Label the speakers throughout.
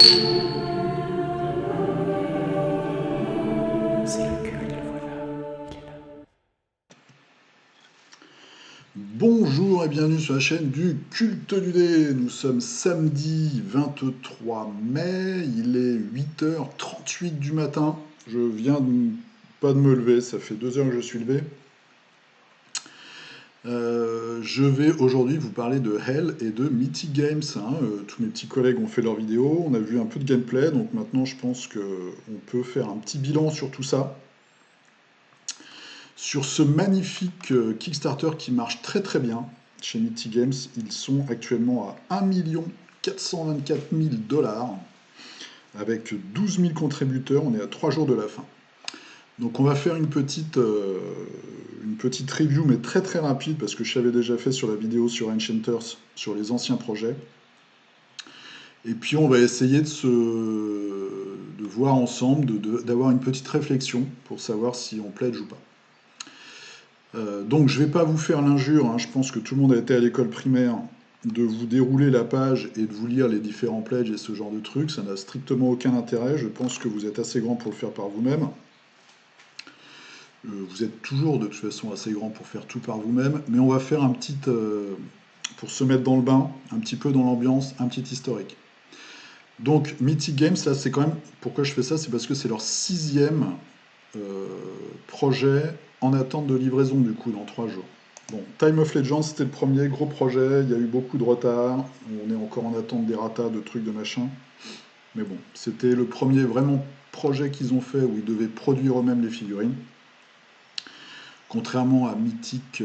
Speaker 1: C'est le culte, le voilà. Il est là.
Speaker 2: Bonjour et bienvenue sur la chaîne du Culte du Dé. Nous sommes samedi 23 mai, il est 8h38 du matin. Je viens pas de me lever, ça fait 2 heures que je suis levé. Je vais aujourd'hui vous parler de Hell et de Mythic Games, hein. Tous mes petits collègues ont fait leurs vidéos, on a vu un peu de gameplay, donc maintenant je pense qu'on peut faire un petit bilan sur tout ça. Sur ce magnifique Kickstarter qui marche très très bien chez Mythic Games, ils sont actuellement à 1 424 000 $ avec 12 000 contributeurs, on est à 3 jours de la fin. Donc on va faire une petite review mais très très rapide parce que je l'avais déjà fait sur la vidéo sur Enchanters, sur les anciens projets. Et puis on va essayer de voir ensemble, d'avoir une petite réflexion pour savoir si on pledge ou pas. Donc je ne vais pas vous faire l'injure, hein, je pense que tout le monde a été à l'école primaire, de vous dérouler la page et de vous lire les différents pledges et ce genre de trucs, ça n'a strictement aucun intérêt, je pense que vous êtes assez grand pour le faire par vous-même. Vous êtes toujours de toute façon assez grand pour faire tout par vous-même, mais on va faire pour se mettre dans le bain, un petit peu dans l'ambiance, un petit historique. Donc Mythic Games, là c'est quand même, pourquoi je fais ça, c'est parce que c'est leur 6e projet en attente de livraison du coup dans 3 jours. Bon, Time of Legends c'était le premier gros projet, il y a eu beaucoup de retard, on est encore en attente des ratas, de trucs, de machin. Mais bon, c'était le premier vraiment projet qu'ils ont fait où ils devaient produire eux-mêmes les figurines. Contrairement à Mythic,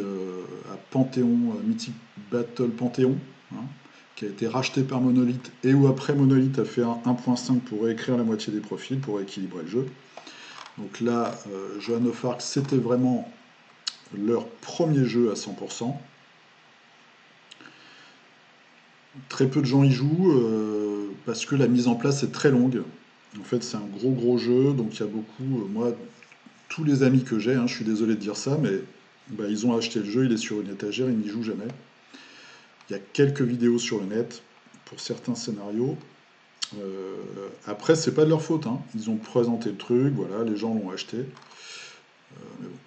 Speaker 2: à Panthéon, Mythic Battle Panthéon, hein, qui a été racheté par Monolith et où après Monolith a fait un 1.5 pour réécrire la moitié des profils, pour rééquilibrer le jeu. Donc là, Joan of Arc, c'était vraiment leur premier jeu à 100%. Très peu de gens y jouent parce que la mise en place est très longue. En fait, c'est un gros gros jeu, donc il y a beaucoup. Moi, tous les amis que j'ai, hein, je suis désolé de dire ça, mais bah, ils ont acheté le jeu, il est sur une étagère, ils n'y jouent jamais. Il y a quelques vidéos sur le net pour certains scénarios. Après, c'est pas de leur faute, hein. Ils ont présenté le truc, voilà, les gens l'ont acheté. Mais bon,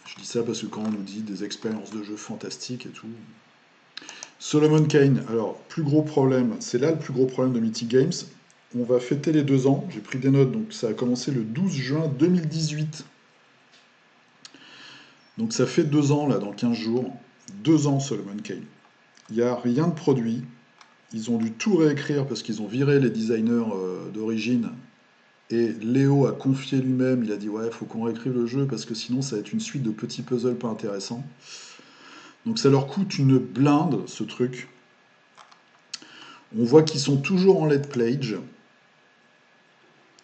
Speaker 2: je dis ça parce que quand on nous dit des expériences de jeu fantastiques et tout. Solomon Kane, alors, plus gros problème, c'est là le plus gros problème de Mythic Games. On va fêter les 2 ans, j'ai pris des notes, donc ça a commencé le 12 juin 2018. Donc ça fait 2 ans, là, dans 15 jours. 2 ans, Solomon Kane. Il n'y a rien de produit. Ils ont dû tout réécrire parce qu'ils ont viré les designers d'origine. Et Léo a confié lui-même, il a dit ouais, il faut qu'on réécrive le jeu parce que sinon ça va être une suite de petits puzzles pas intéressants. Donc ça leur coûte une blinde ce truc. On voit qu'ils sont toujours en late pledge.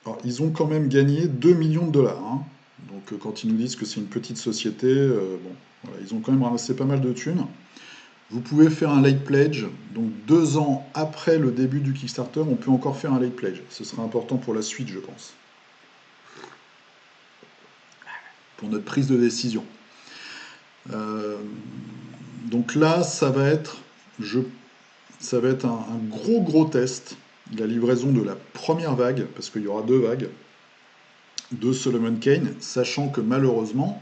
Speaker 2: Alors, ils ont quand même gagné 2 millions de dollars, hein. Donc quand ils nous disent que c'est une petite société, bon, voilà, ils ont quand même ramassé pas mal de thunes. Vous pouvez faire un late pledge, donc 2 ans après le début du Kickstarter, on peut encore faire un late pledge. Ce sera important pour la suite, je pense, pour notre prise de décision. Euh, donc là, je, ça va être un gros gros test, la livraison de la première vague, parce qu'il y aura 2 vagues, de Solomon Kane, sachant que malheureusement,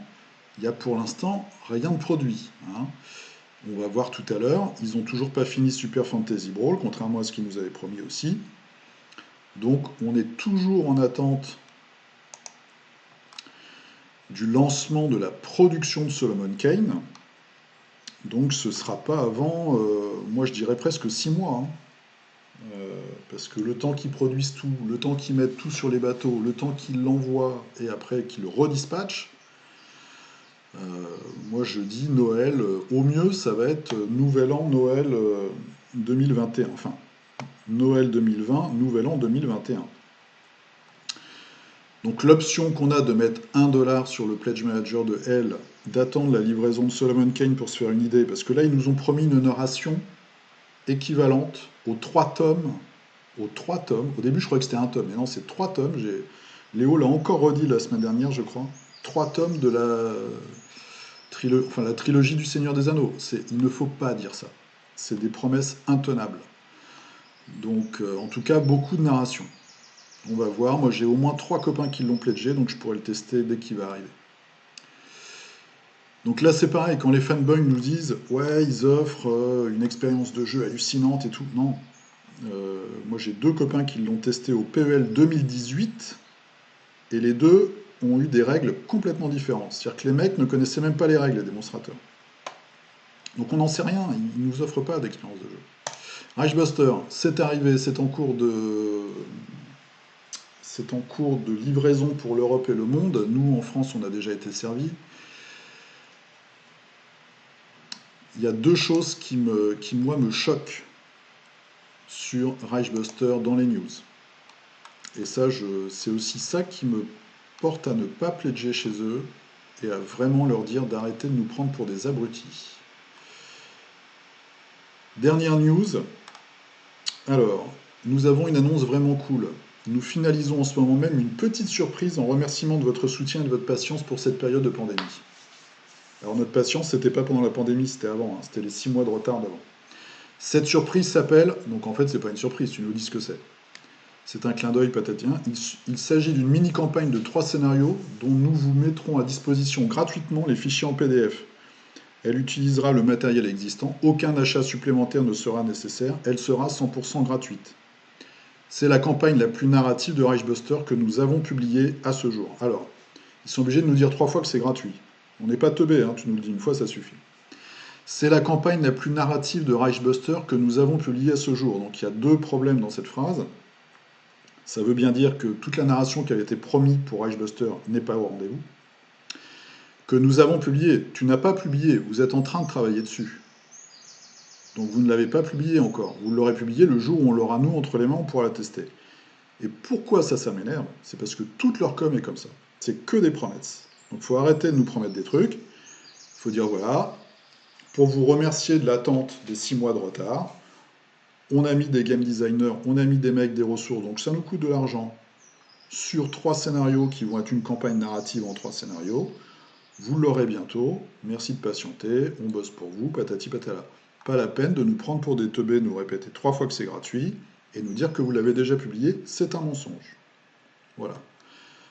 Speaker 2: il n'y a pour l'instant rien de produit, hein. On va voir tout à l'heure, ils n'ont toujours pas fini Super Fantasy Brawl, contrairement à ce qu'ils nous avaient promis aussi. Donc on est toujours en attente du lancement de la production de Solomon Kane. Donc ce ne sera pas avant, moi je dirais presque 6 mois, hein. Parce que le temps qu'ils produisent tout, le temps qu'ils mettent tout sur les bateaux, le temps qu'ils l'envoient et après qu'ils le redispatchent, moi je dis Noël, au mieux ça va être Nouvel An, Noël 2021, enfin Noël 2020, Nouvel An 2021. Donc l'option qu'on a de mettre 1 $ sur le Pledge Manager de L, d'attendre la livraison de Solomon Kane pour se faire une idée, parce que là ils nous ont promis une narration équivalente aux 3 tomes. Aux 3 tomes. Au début je croyais que c'était un tome, mais non c'est 3 tomes. Léo l'a encore redit la semaine dernière je crois. 3 tomes de la trilogie du Seigneur des Anneaux. Il ne faut pas dire ça. C'est des promesses intenables. Donc, en tout cas, beaucoup de narration. On va voir. Moi, j'ai au moins 3 copains qui l'ont pledgé, donc je pourrais le tester dès qu'il va arriver. Donc là, c'est pareil, quand les fanboys nous disent ouais, ils offrent une expérience de jeu hallucinante et tout. Non. Moi, j'ai 2 copains qui l'ont testé au PEL 2018 et les deux ont eu des règles complètement différentes. C'est-à-dire que les mecs ne connaissaient même pas les règles, les démonstrateurs. Donc on n'en sait rien, ils ne nous offrent pas d'expérience de jeu. Reichbuster, c'est arrivé, c'est en cours de livraison pour l'Europe et le monde. Nous, en France, on a déjà été servis. Il y a 2 choses qui moi, me choquent sur Reichbuster dans les news. Et ça, c'est aussi ça qui me porte à ne pas pledger chez eux et à vraiment leur dire d'arrêter de nous prendre pour des abrutis. Dernière news. Alors, nous avons une annonce vraiment cool. Nous finalisons en ce moment même une petite surprise en remerciement de votre soutien et de votre patience pour cette période de pandémie. Alors notre patience, c'était pas pendant la pandémie, c'était avant, hein, c'était les 6 mois de retard d'avant. Cette surprise s'appelle, donc en fait c'est pas une surprise, tu nous dis ce que c'est. C'est un clin d'œil patatien. Il s'agit d'une mini-campagne de 3 scénarios dont nous vous mettrons à disposition gratuitement les fichiers en PDF. Elle utilisera le matériel existant, aucun achat supplémentaire ne sera nécessaire, elle sera 100% gratuite. C'est la campagne la plus narrative de Reichbuster que nous avons publiée à ce jour. Alors, ils sont obligés de nous dire 3 fois que c'est gratuit. On n'est pas teubé, hein, tu nous le dis une fois, ça suffit. C'est la campagne la plus narrative de Reichbuster que nous avons publiée à ce jour. Donc il y a 2 problèmes dans cette phrase. Ça veut bien dire que toute la narration qui avait été promise pour Reichbuster n'est pas au rendez-vous. Que nous avons publié, tu n'as pas publié, vous êtes en train de travailler dessus. Donc vous ne l'avez pas publié encore. Vous l'aurez publié le jour où on l'aura nous entre les mains, on pourra la tester. Et pourquoi ça m'énerve? C'est parce que toute leur com est comme ça. C'est que des promesses. Donc il faut arrêter de nous promettre des trucs. Il faut dire voilà, pour vous remercier de l'attente des 6 mois de retard, on a mis des game designers, on a mis des mecs, des ressources, donc ça nous coûte de l'argent, sur 3 scénarios qui vont être une campagne narrative en 3 scénarios. Vous l'aurez bientôt, merci de patienter, on bosse pour vous, patati patala. Pas la peine de nous prendre pour des teubés, nous répéter 3 fois que c'est gratuit, et nous dire que vous l'avez déjà publié, c'est un mensonge. Voilà.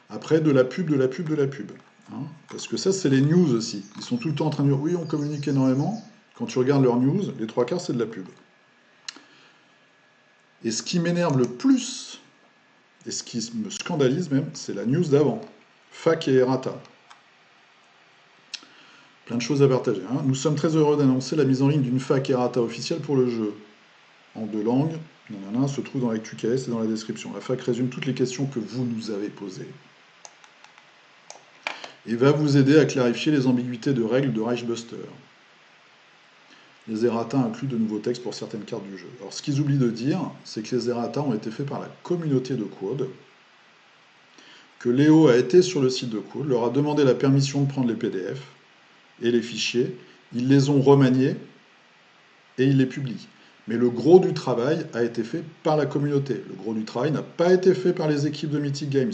Speaker 2: Après, de la pub, de la pub, de la pub. Hein, parce que ça, c'est les news aussi. Ils sont tout le temps en train de dire, oui, on communique énormément. Quand tu regardes leurs news, les 3 quarts, c'est de la pub. Et ce qui m'énerve le plus, et ce qui me scandalise même, c'est la news d'avant. Fac et errata. Plein de choses à partager. Hein. Nous sommes très heureux d'annoncer la mise en ligne d'une fac errata officielle pour le jeu. En 2 langues, nanana, se trouve dans l'actu KS et dans la description. La fac résume toutes les questions que vous nous avez posées. Et va vous aider à clarifier les ambiguïtés de règles de Reichbuster. Les errata incluent de nouveaux textes pour certaines cartes du jeu. Alors ce qu'ils oublient de dire, c'est que les errata ont été faits par la communauté de Quad, que Léo a été sur le site de Quad, leur a demandé la permission de prendre les PDF et les fichiers, ils les ont remaniés et ils les publient. Mais le gros du travail a été fait par la communauté. Le gros du travail n'a pas été fait par les équipes de Mythic Games.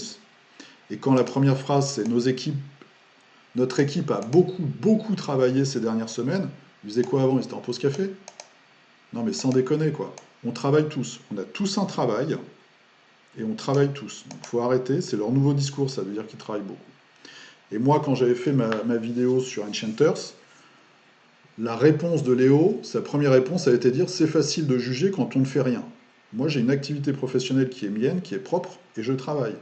Speaker 2: Et quand la première phrase c'est notre équipe a beaucoup travaillé ces dernières semaines, ils faisaient quoi avant? Ils étaient en pause café? Non mais sans déconner quoi. On travaille tous. On a tous un travail et on travaille tous. Donc il faut arrêter, c'est leur nouveau discours, ça veut dire qu'ils travaillent beaucoup. Et moi quand j'avais fait ma vidéo sur Enchanters, la réponse de Léo, sa première réponse a été de dire c'est facile de juger quand on ne fait rien. Moi j'ai une activité professionnelle qui est mienne, qui est propre, et je travaille.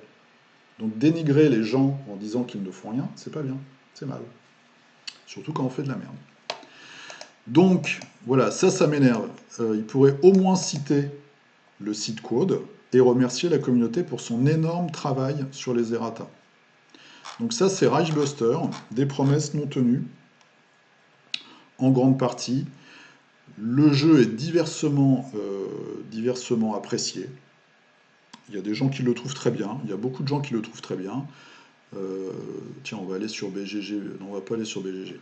Speaker 2: Donc dénigrer les gens en disant qu'ils ne font rien, c'est pas bien, c'est mal. Surtout quand on fait de la merde. Donc voilà, ça m'énerve. Il pourrait au moins citer le site Quad et remercier la communauté pour son énorme travail sur les errata. Donc ça c'est Reichbuster, des promesses non tenues, en grande partie. Le jeu est diversement apprécié. Il y a des gens qui le trouvent très bien, il y a beaucoup de gens qui le trouvent très bien. Tiens, on va aller sur BGG. Non, on va pas aller sur BGG.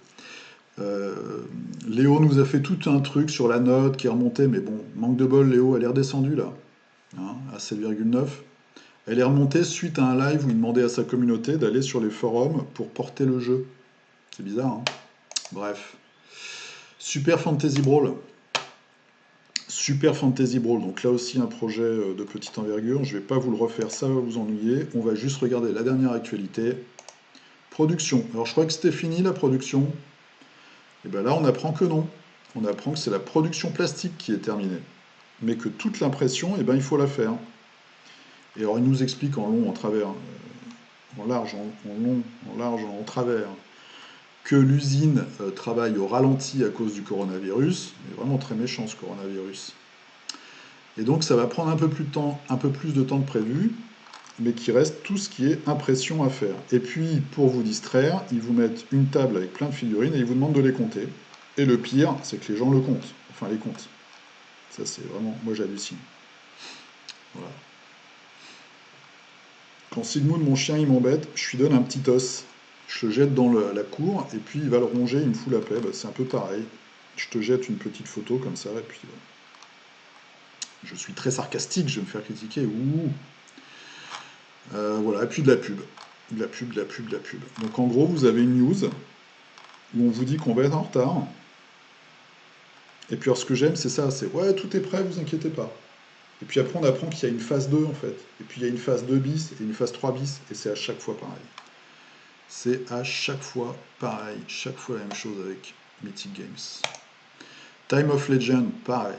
Speaker 2: Léo nous a fait tout un truc sur la note qui est remontée, mais bon, manque de bol, Léo, elle est redescendue là, hein, à 7,9. Elle est remontée suite à un live où il demandait à sa communauté d'aller sur les forums pour porter le jeu. C'est bizarre, hein. Bref. Super Fantasy Brawl. Super Fantasy Brawl, donc là aussi un projet de petite envergure. Je vais pas vous le refaire, ça va vous ennuyer. On va juste regarder la dernière actualité. Production. Alors je crois que c'était fini la production. Et bien là on apprend que non. On apprend que c'est la production plastique qui est terminée. Mais que toute l'impression, eh ben, il faut la faire. Et alors il nous explique en long, en travers, en large, en long, en large, en travers, que l'usine travaille au ralenti à cause du coronavirus. Il est vraiment très méchant ce coronavirus. Et donc ça va prendre un peu plus de temps, un peu plus de temps que prévu, mais qu'il reste tout ce qui est impression à faire. Et puis pour vous distraire, ils vous mettent une table avec plein de figurines et ils vous demandent de les compter. Et le pire, c'est que les gens le comptent. Enfin les comptent. Ça c'est vraiment, moi j'hallucine. Voilà. Quand Sigmund, mon chien, il m'embête, je lui donne un petit os. Je le jette dans la cour et puis il va le ronger, il me fout la paix. Bah, c'est un peu pareil. Je te jette une petite photo comme ça et puis je suis très sarcastique, je vais me faire critiquer. Ouh. Voilà, et puis de la pub. De la pub, de la pub, de la pub. Donc en gros, vous avez une news où on vous dit qu'on va être en retard. Et puis alors ce que j'aime, c'est ça, c'est ouais, tout est prêt, vous inquiétez pas. Et puis après, on apprend qu'il y a une phase 2 en fait. Et puis il y a une phase 2 bis et une phase 3 bis. Et c'est à chaque fois pareil. C'est à chaque fois pareil. Chaque fois la même chose avec Mythic Games. Time of Legend, pareil.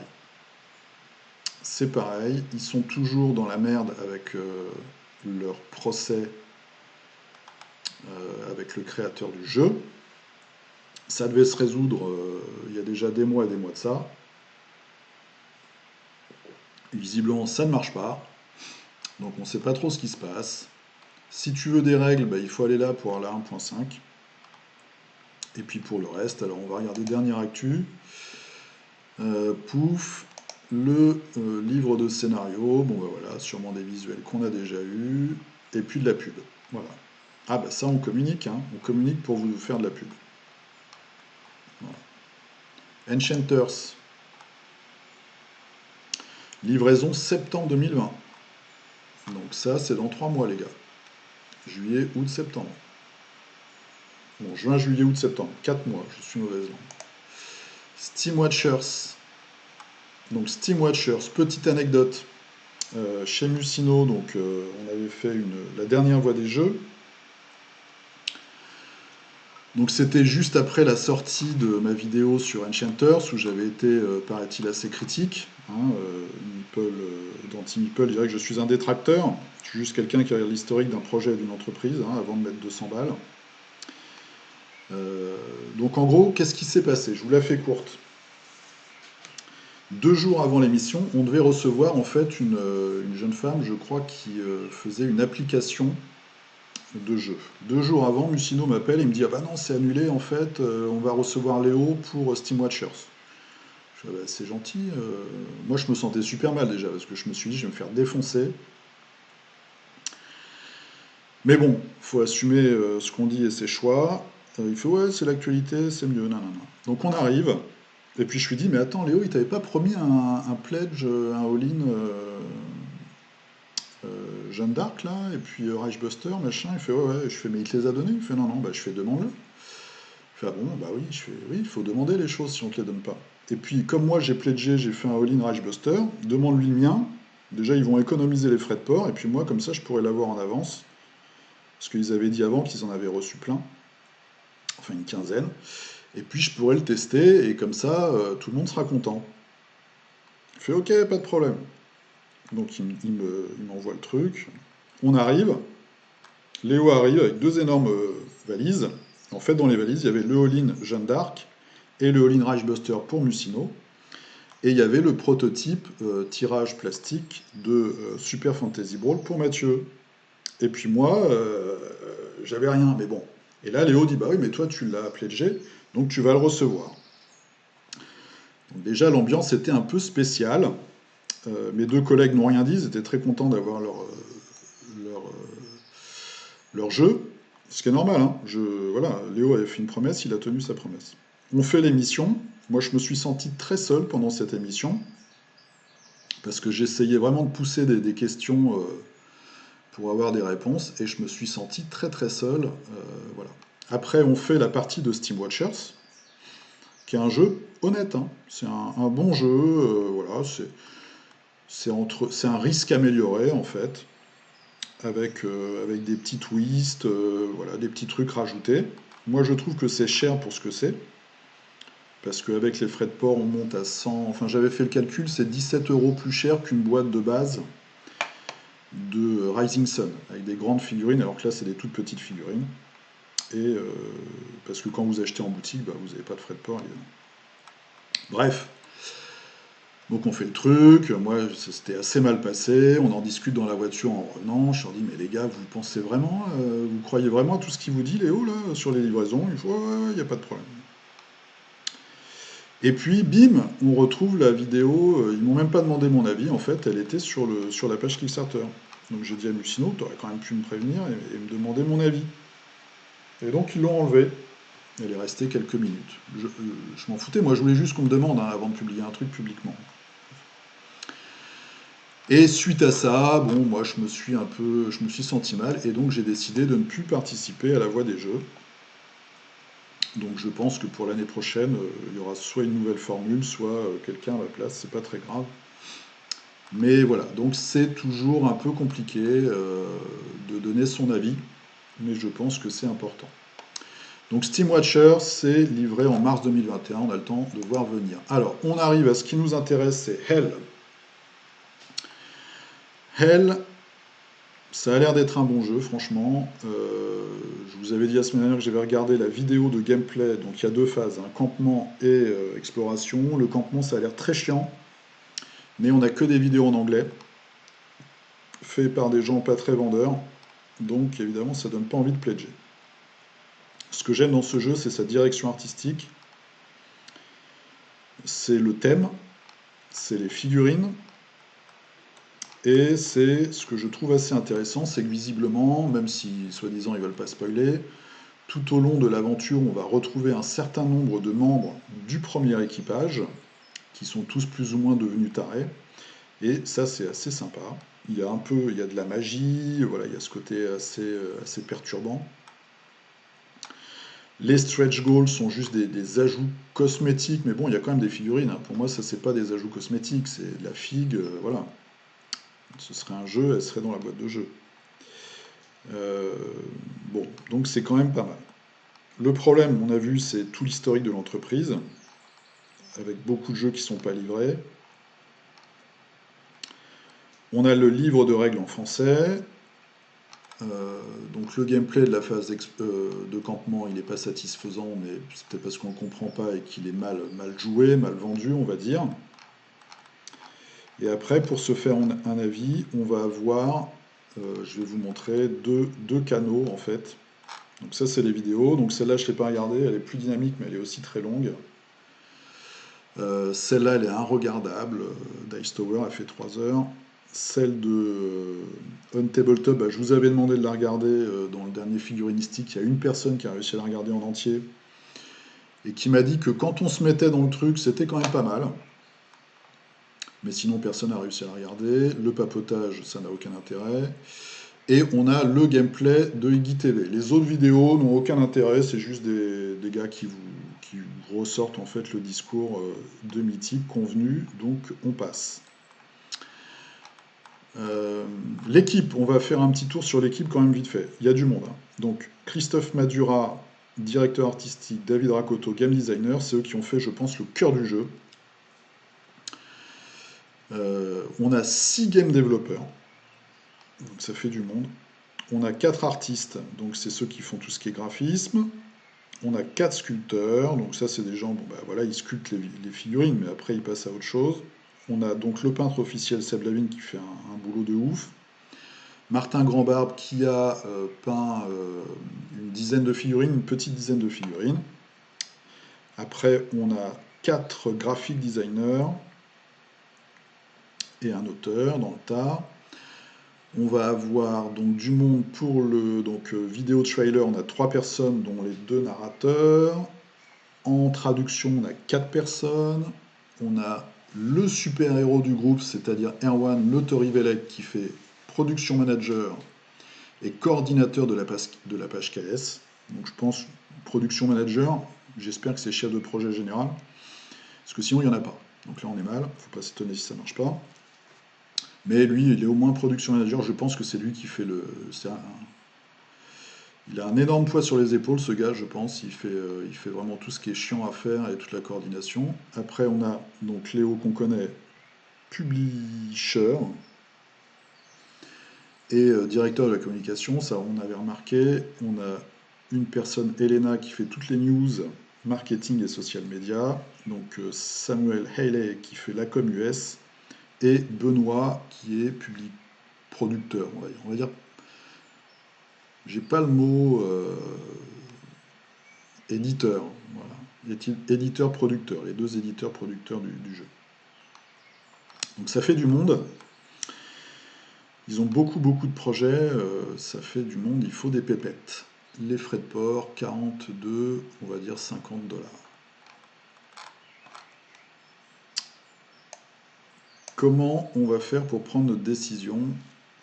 Speaker 2: C'est pareil. Ils sont toujours dans la merde avec leur procès avec le créateur du jeu. Ça devait se résoudre il y a déjà des mois et des mois de ça. Et visiblement, ça ne marche pas. Donc on ne sait pas trop ce qui se passe. Si tu veux des règles, bah, il faut aller là pour la 1.5. Et puis pour le reste, alors on va regarder dernière actu. Pouf, le livre de scénario. Bon bah voilà, sûrement des visuels qu'on a déjà eus. Et puis de la pub. Voilà. Ah bah ça on communique, hein. On communique pour vous faire de la pub. Voilà. Enchanters. Livraison septembre 2020. Donc ça, c'est dans 3 mois, les gars. Juillet, août, septembre. Bon, juin, juillet, août, septembre. 4 mois, je suis mauvaise langue. Steam Watchers. Donc Steam Watchers, petite anecdote. Chez Musino, donc on avait fait la dernière voix des jeux. Donc c'était juste après la sortie de ma vidéo sur Enchanters, où j'avais été, paraît-il, assez critique. Hein, d'Anti-Meeple, je dirais que je suis un détracteur. Je suis juste quelqu'un qui regarde l'historique d'un projet et d'une entreprise, hein, avant de mettre 200 balles. Donc en gros, qu'est-ce qui s'est passé? Je vous la fais courte. 2 jours avant l'émission, on devait recevoir en fait une jeune femme, je crois, qui faisait une application de jeu. 2 jours avant, Musino m'appelle et me dit ah bah non, c'est annulé en fait, on va recevoir Léo pour Steam Watchers. Je dis, ah bah, c'est gentil. Moi je me sentais super mal déjà parce que je me suis dit je vais me faire défoncer. Mais bon, faut assumer ce qu'on dit et ses choix. Il fait ouais, c'est l'actualité, c'est mieux. Non, non, non. Donc on arrive. Et puis je lui dis mais attends Léo, il t'avait pas promis un pledge, un all-in Jeanne d'Arc là, et puis Reichbuster, machin. Il fait ouais, ouais. Je fais mais il te les a donnés? Il fait non, non, bah je fais demande-le. Il fait ah bon, bah oui, je fais oui, il faut demander les choses si on te les donne pas. Et puis comme moi j'ai pledgé, j'ai fait un all-in Reichbuster, demande-lui le mien. Déjà ils vont économiser les frais de port, et puis moi comme ça je pourrais l'avoir en avance. Parce qu'ils avaient dit avant qu'ils en avaient reçu plein, enfin une quinzaine. Et puis je pourrais le tester, et comme ça tout le monde sera content. Il fait ok, pas de problème. Donc il m'envoie le truc. On arrive. Léo arrive avec 2 énormes valises. En fait, dans les valises, il y avait le all-in Jeanne d'Arc et le all-in Reichbuster pour Musino. Et il y avait le prototype tirage plastique de Super Fantasy Brawl pour Mathieu. Et puis moi, j'avais rien, mais bon. Et là, Léo dit bah oui, mais toi, tu l'as pledgé, donc tu vas le recevoir. Donc déjà, l'ambiance était un peu spéciale. Mes 2 collègues n'ont rien dit, ils étaient très contents d'avoir leur jeu, ce qui est normal. Hein. Voilà, Léo avait fait une promesse, il a tenu sa promesse. On fait l'émission. Moi, je me suis senti très seul pendant cette émission, parce que j'essayais vraiment de pousser des questions pour avoir des réponses, et je me suis senti très très seul. Voilà. Après, on fait la partie de Steam Watchers, qui qui est un jeu honnête, hein. C'est un bon jeu, voilà, c'est un risque amélioré en fait, avec des petits twists, voilà, des petits trucs rajoutés. Moi je trouve que c'est cher pour ce que c'est, parce qu'avec les frais de port on monte à 100, enfin j'avais fait le calcul, c'est 17 euros plus cher qu'une boîte de base de Rising Sun, avec des grandes figurines, alors que là c'est des toutes petites figurines. Et parce que quand vous achetez en boutique, bah, vous n'avez pas de frais de port évidemment. Bref, donc on fait le truc, moi ça s'était assez mal passé, on en discute dans la voiture en revenant, je leur dis mais les gars, vous pensez vraiment, vous croyez vraiment à tout ce qu'il vous dit Léo là, sur les livraisons? Il faut, ouais, il n'y a pas de problème. Et puis bim, on retrouve la vidéo, ils m'ont même pas demandé mon avis, en fait, elle était sur la page Kickstarter. Donc j'ai dit à Lucino, t'aurais quand même pu me prévenir et me demander mon avis. Et donc ils l'ont enlevé. Elle est restée quelques minutes. Je m'en foutais, moi je voulais juste qu'on me demande hein, avant de publier un truc publiquement. Et suite à ça, bon, moi je me suis senti mal et donc j'ai décidé de ne plus participer à la Voix des Jeux. Donc je pense que pour l'année prochaine, il y aura soit une nouvelle formule, soit quelqu'un à ma place, c'est pas très grave. Mais voilà, donc c'est toujours un peu compliqué de donner son avis, mais je pense que c'est important. Donc Steam Watcher, c'est livré en mars 2021, on a le temps de voir venir. Alors, on arrive à ce qui nous intéresse, c'est Hell. Hell, ça a l'air d'être un bon jeu, franchement. Je vous avais dit la semaine dernière que j'avais regardé la vidéo de gameplay, donc il y a deux phases, hein, campement et exploration. Le campement, ça a l'air très chiant, mais on n'a que des vidéos en anglais, fait par des gens pas très vendeurs, donc évidemment, ça donne pas envie de pledger. Ce que j'aime dans ce jeu, c'est sa direction artistique, c'est le thème, c'est les figurines, et c'est ce que je trouve assez intéressant, c'est que visiblement, même si soi-disant ils veulent pas spoiler, tout au long de l'aventure, on va retrouver un certain nombre de membres du premier équipage, qui sont tous plus ou moins devenus tarés, et ça c'est assez sympa. Il y a de la magie, voilà, il y a ce côté assez perturbant. Les stretch goals sont juste des ajouts cosmétiques, mais bon, il y a quand même des figurines, hein. Pour moi, ça, c'est pas des ajouts cosmétiques, c'est de la figue, voilà. Ce serait un jeu, elle serait dans la boîte de jeu. Euh, bon, donc c'est quand même pas mal. Le problème, on a vu, c'est tout l'historique de l'entreprise, avec beaucoup de jeux qui sont pas livrés. On a le livre de règles en français. Donc le gameplay de la phase de campement, il n'est pas satisfaisant, mais c'est peut-être parce qu'on ne comprend pas et qu'il est mal joué, mal vendu, on va dire. Et après, pour se faire un avis, on va avoir, je vais vous montrer, deux canaux en fait. Donc ça, c'est les vidéos. Donc celle-là, je ne l'ai pas regardée, elle est plus dynamique, mais elle est aussi très longue. Celle-là, elle est inregardable. Dice Tower, elle fait 3 heures. Celle de Untabletop, bah, je vous avais demandé de la regarder dans le dernier figurinistique. Il y a une personne qui a réussi à la regarder en entier et qui m'a dit que quand on se mettait dans le truc, c'était quand même pas mal. Mais sinon, personne n'a réussi à la regarder. Le papotage, ça n'a aucun intérêt. Et on a le gameplay de Iggy TV. Les autres vidéos n'ont aucun intérêt, c'est juste des gars qui vous ressortent en fait le discours de Mythique convenu, donc on passe. L'équipe, on va faire un petit tour sur l'équipe quand même vite fait. Il y a du monde, hein. Donc Christophe Madura, directeur artistique, David Rakoto, game designer, c'est eux qui ont fait, je pense, le cœur du jeu. On a 6 game développeurs, donc ça fait du monde. On a 4 artistes, donc c'est ceux qui font tout ce qui est graphisme. On a 4 sculpteurs, donc ça c'est des gens, bon bah voilà, ils sculptent les figurines, mais après ils passent à autre chose. On a donc le peintre officiel Seb Lavigne qui fait un boulot de ouf. Martin Grandbarbe qui a peint une dizaine de figurines, une petite dizaine de figurines. Après on a 4 graphic designers et un auteur dans le tas. On va avoir donc du monde pour le vidéo trailer, on a 3 personnes dont les 2 narrateurs. En traduction, on a 4 personnes. On a le super-héros du groupe, c'est-à-dire Erwan Le Torrivelec qui fait production manager et coordinateur de la page KS. Donc je pense production manager, J'espère que c'est chef de projet général, parce que sinon il n'y en a pas. Donc là on est mal, faut pas s'étonner si ça marche pas. Mais lui, il est au moins production manager, je pense que c'est lui qui fait il a un énorme poids sur les épaules, ce gars, je pense. Il fait vraiment tout ce qui est chiant à faire et toute la coordination. Après, on a donc Léo qu'on connaît, publisher et directeur de la communication. Ça, on avait remarqué. On a une personne, Elena, qui fait toutes les news, marketing et social media. Donc Samuel Haley qui fait la com US. Et Benoît qui est public producteur, on va dire. J'ai pas le mot éditeur, voilà. Éditeur-producteur, les deux éditeurs-producteurs du jeu. Donc ça fait du monde. Ils ont beaucoup beaucoup de projets, ça fait du monde, il faut des pépettes. Les frais de port, 42, on va dire 50 $. Comment on va faire pour prendre notre décision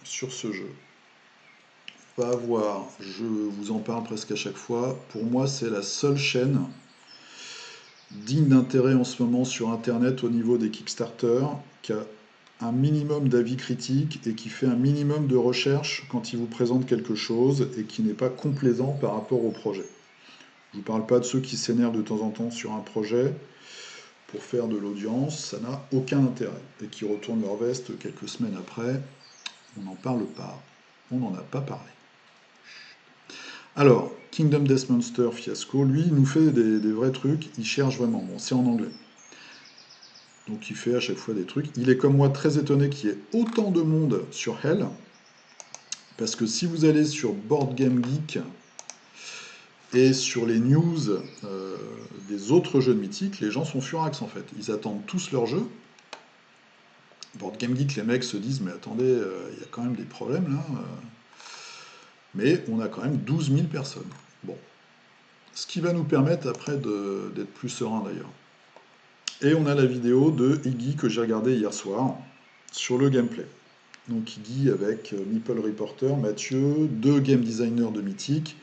Speaker 2: sur ce jeu? On va avoir, je vous en parle presque à chaque fois, pour moi c'est la seule chaîne digne d'intérêt en ce moment sur Internet au niveau des Kickstarter, qui a un minimum d'avis critiques et qui fait un minimum de recherche quand il vous présente quelque chose et qui n'est pas complaisant par rapport au projet. Je ne vous parle pas de ceux qui s'énervent de temps en temps sur un projet pour faire de l'audience, ça n'a aucun intérêt. Et qui retournent leur veste quelques semaines après, on n'en parle pas, on n'en a pas parlé. Alors, Kingdom Death Monster Fiasco, lui, il nous fait des vrais trucs, il cherche vraiment. Bon, c'est en anglais. Donc il fait à chaque fois des trucs. Il est comme moi très étonné qu'il y ait autant de monde sur Hell. Parce que si vous allez sur Board Game Geek et sur les news des autres jeux de Mythique, les gens sont furax en fait. Ils attendent tous leur jeu. Board Game Geek, les mecs se disent mais attendez, il y a quand même des problèmes là. Mais on a quand même 12 000 personnes. Bon. Ce qui va nous permettre après d'être plus serein d'ailleurs. Et on a la vidéo de Iggy que j'ai regardée hier soir sur le gameplay. Donc Iggy avec Meeple Reporter, Mathieu, deux game designers de Mythique,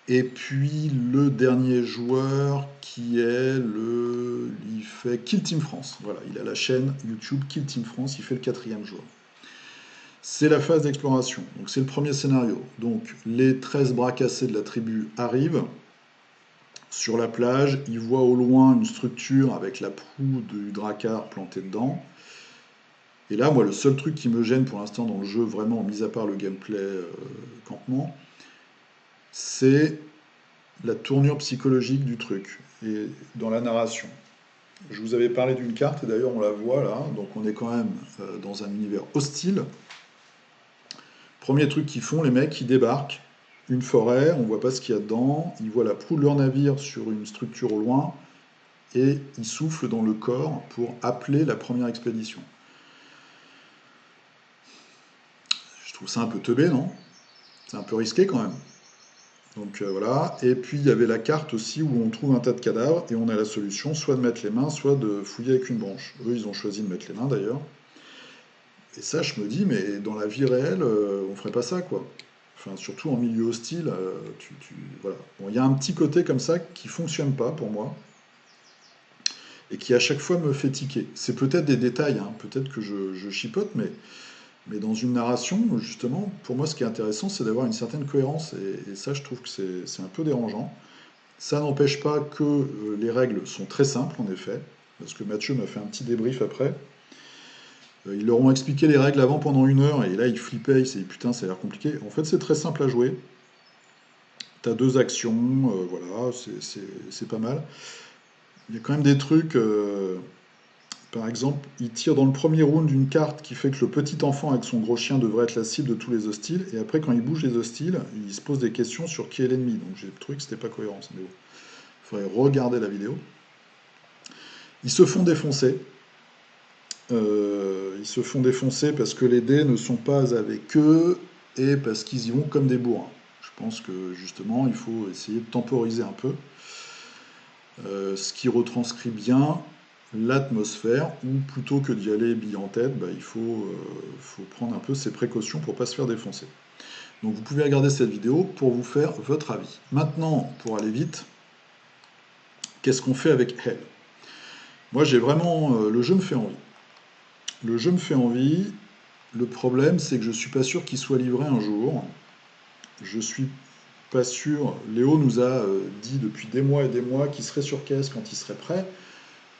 Speaker 2: et puis le dernier joueur qui est il fait Kill Team France. Voilà, il a la chaîne YouTube Kill Team France, il fait le 4e joueur. C'est la phase d'exploration, donc c'est le premier scénario. Donc les 13 bras cassés de la tribu arrivent sur la plage, ils voient au loin une structure avec la proue du drakkar plantée dedans. Et là, moi, le seul truc qui me gêne pour l'instant dans le jeu, vraiment, mis à part le gameplay campement, c'est la tournure psychologique du truc et dans la narration. Je vous avais parlé d'une carte, et d'ailleurs on la voit là, donc on est quand même dans un univers hostile. Premier truc qu'ils font, les mecs, ils débarquent, une forêt, on voit pas ce qu'il y a dedans, ils voient la proue de leur navire sur une structure au loin, et ils soufflent dans le corps pour appeler la première expédition. Je trouve ça un peu teubé, non? C'est un peu risqué quand même. Donc voilà, et puis il y avait la carte aussi où on trouve un tas de cadavres, et on a la solution soit de mettre les mains, soit de fouiller avec une branche. Eux, ils ont choisi de mettre les mains d'ailleurs. Et ça, je me dis, mais dans la vie réelle, on ferait pas ça, quoi. Enfin, surtout en milieu hostile, voilà. Bon, il y a un petit côté comme ça qui fonctionne pas pour moi, et qui à chaque fois me fait tiquer. C'est peut-être des détails, hein, peut-être que je chipote, mais dans une narration, justement, pour moi, ce qui est intéressant, c'est d'avoir une certaine cohérence, et ça, je trouve que c'est un peu dérangeant. Ça n'empêche pas que les règles sont très simples, en effet, parce que Mathieu m'a fait un petit débrief après. Ils leur ont expliqué les règles avant pendant 1 heure, et là, ils flippaient, ils s'est dit, putain, ça a l'air compliqué. En fait, c'est très simple à jouer. T'as 2 actions, voilà, c'est pas mal. Il y a quand même des trucs... par exemple, il tire dans le premier round une carte qui fait que le petit enfant avec son gros chien devrait être la cible de tous les hostiles, et après, quand il bouge les hostiles, il se pose des questions sur qui est l'ennemi. Donc j'ai trouvé que c'était pas cohérent, mais bon. Il faudrait regarder la vidéo. Ils se font défoncer. Ils se font défoncer parce que les dés ne sont pas avec eux et parce qu'ils y vont comme des bourrins. Je pense que justement, il faut essayer de temporiser un peu. Ce qui retranscrit bien l'atmosphère, ou plutôt que d'y aller bille en tête, il faut prendre un peu ses précautions pour ne pas se faire défoncer. Donc vous pouvez regarder cette vidéo pour vous faire votre avis. Maintenant, pour aller vite, Qu'est-ce qu'on fait avec Hell? Moi, j'ai vraiment... le jeu me fait envie. Le jeu me fait envie. Le problème, c'est que je suis pas sûr qu'il soit livré un jour. Je suis pas sûr. Léo nous a dit depuis des mois et des mois qu'il serait sur caisse quand il serait prêt.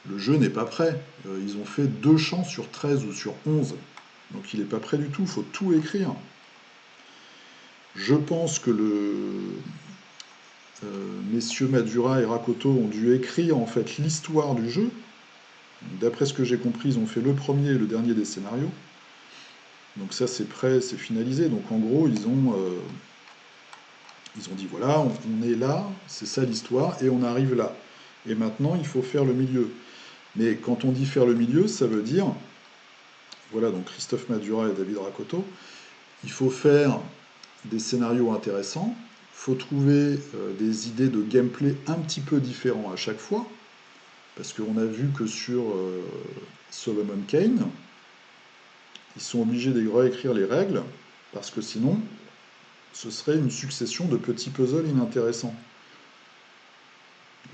Speaker 2: Le jeu n'est pas prêt. Ils ont fait 2 champs sur 13 ou sur 11. Donc il n'est pas prêt du tout. Il faut tout écrire. Je pense que messieurs Madura et Rakoto ont dû écrire en fait l'histoire du jeu. D'après ce que j'ai compris, ils ont fait le premier et le dernier des scénarios. Donc ça c'est prêt, c'est finalisé. Donc en gros, ils ont dit voilà, on est là, c'est ça l'histoire, et on arrive là. Et maintenant, il faut faire le milieu. Mais quand on dit faire le milieu, ça veut dire, voilà, donc Christophe Madura et David Rakoto, il faut faire des scénarios intéressants, il faut trouver des idées de gameplay un petit peu différents à chaque fois, parce qu'on a vu que sur Solomon Kane, ils sont obligés de réécrire les règles, parce que sinon, ce serait une succession de petits puzzles inintéressants.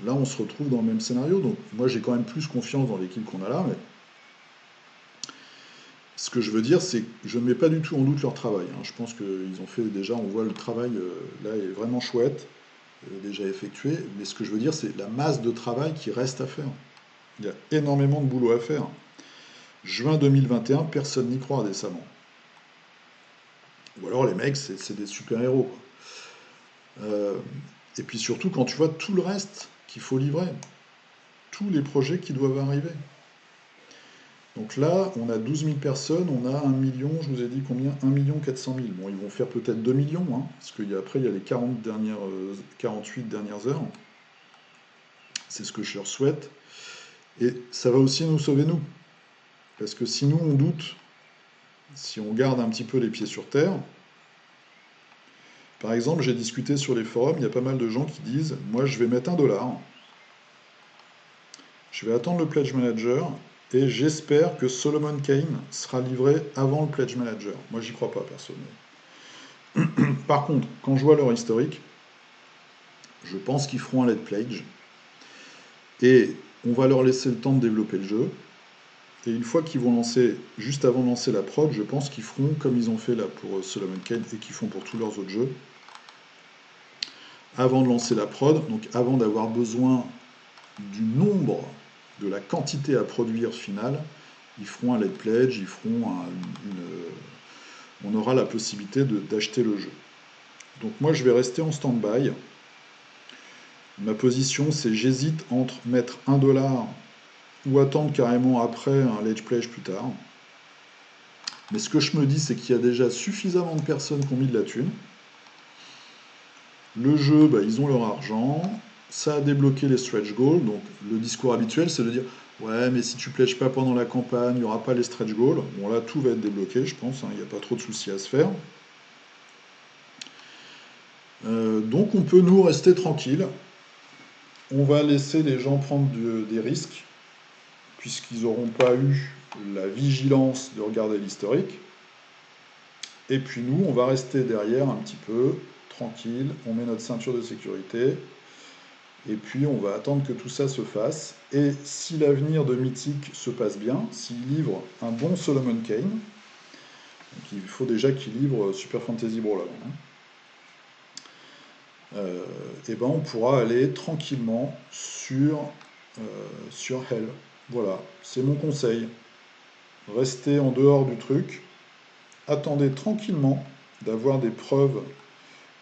Speaker 2: Là, on se retrouve dans le même scénario, donc moi j'ai quand même plus confiance dans l'équipe qu'on a là, mais ce que je veux dire, c'est que je ne mets pas du tout en doute leur travail, hein. Je pense qu'ils ont fait déjà, on voit le travail là est vraiment chouette, déjà effectué, mais ce que je veux dire, c'est la masse de travail qui reste à faire. Il y a énormément de boulot à faire. Juin 2021, personne n'y croit décemment. Ou alors les mecs, c'est des super-héros, quoi. Et puis surtout, quand tu vois tout le reste qu'il faut livrer, tous les projets qui doivent arriver. Donc là, on a 12 000 personnes, on a 1 million, je vous ai dit combien? 1 400 000. Bon, ils vont faire peut-être 2 millions, hein, parce qu'après, il y a les 48 dernières heures. C'est ce que je leur souhaite. Et ça va aussi nous sauver, nous. Parce que si nous, on doute, si on garde un petit peu les pieds sur terre, par exemple, j'ai discuté sur les forums, il y a pas mal de gens qui disent, moi, je vais mettre $1, je vais attendre le Pledge Manager, et j'espère que Solomon Kane sera livré avant le Pledge Manager. Moi, j'y crois pas, personnellement. Par contre, quand je vois leur historique, je pense qu'ils feront un Late Pledge. Et on va leur laisser le temps de développer le jeu. Et une fois qu'ils vont lancer, juste avant de lancer la prod, je pense qu'ils feront comme ils ont fait là pour Solomon Kane et qu'ils font pour tous leurs autres jeux. Avant de lancer la prod, donc avant d'avoir besoin du nombre, de la quantité à produire finale, ils feront un Late Pledge, ils feront on aura la possibilité d'acheter le jeu. Donc moi je vais rester en stand-by. Ma position c'est j'hésite entre mettre $1 ou attendre carrément après un Late Pledge plus tard. Mais ce que je me dis c'est qu'il y a déjà suffisamment de personnes qui ont mis de la thune. Le jeu, bah, ils ont leur argent, ça a débloqué les stretch goals, donc le discours habituel c'est de dire ouais mais si tu pledges pas pendant la campagne, il n'y aura pas les stretch goals. Bon là tout va être débloqué je pense, hein, il n'y a pas trop de soucis à se faire. Donc on peut nous rester tranquille. On va laisser les gens prendre des risques, puisqu'ils n'auront pas eu la vigilance de regarder l'historique. Et puis nous, on va rester derrière un petit peu, tranquille, on met notre ceinture de sécurité, et puis on va attendre que tout ça se fasse. Et si l'avenir de Mythic se passe bien, s'il livre un bon Solomon Kane, donc il faut déjà qu'il livre Super Fantasy Brawl avant, hein, et ben on pourra aller tranquillement sur Hell. Voilà, c'est mon conseil. Restez en dehors du truc, attendez tranquillement d'avoir des preuves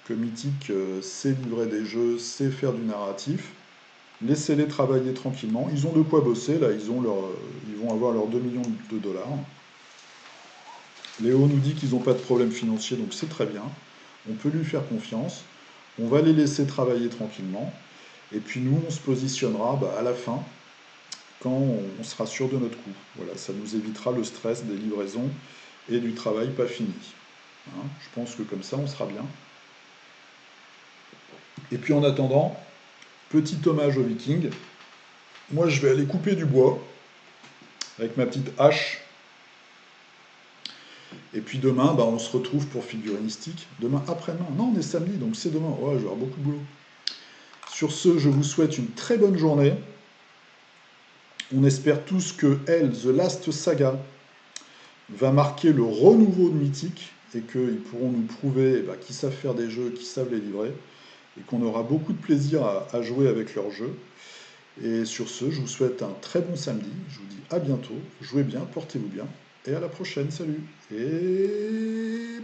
Speaker 2: que Mythic sait livrer des jeux, sait faire du narratif. Laissez-les travailler tranquillement. Ils ont de quoi bosser, là, ils vont avoir leurs 2 millions de dollars. Léo nous dit qu'ils n'ont pas de problème financier, donc c'est très bien. On peut lui faire confiance. On va les laisser travailler tranquillement. Et puis nous, on se positionnera à la fin, quand on sera sûr de notre coup. Voilà, ça nous évitera le stress des livraisons et du travail pas fini. Hein, je pense que comme ça, on sera bien. Et puis en attendant, petit hommage aux Vikings. Moi, je vais aller couper du bois avec ma petite hache. Et puis demain, on se retrouve pour figurinistique. Demain après-demain. Non, on est samedi, donc c'est demain. Ouais, je vais avoir beaucoup de boulot. Sur ce, je vous souhaite une très bonne journée. On espère tous que The Last Saga va marquer le renouveau de Mythic et qu'ils pourront nous prouver qu'ils savent faire des jeux, qu'ils savent les livrer et qu'on aura beaucoup de plaisir à jouer avec leurs jeux. Et sur ce, je vous souhaite un très bon samedi. Je vous dis à bientôt. Jouez bien, portez-vous bien et à la prochaine. Salut. Et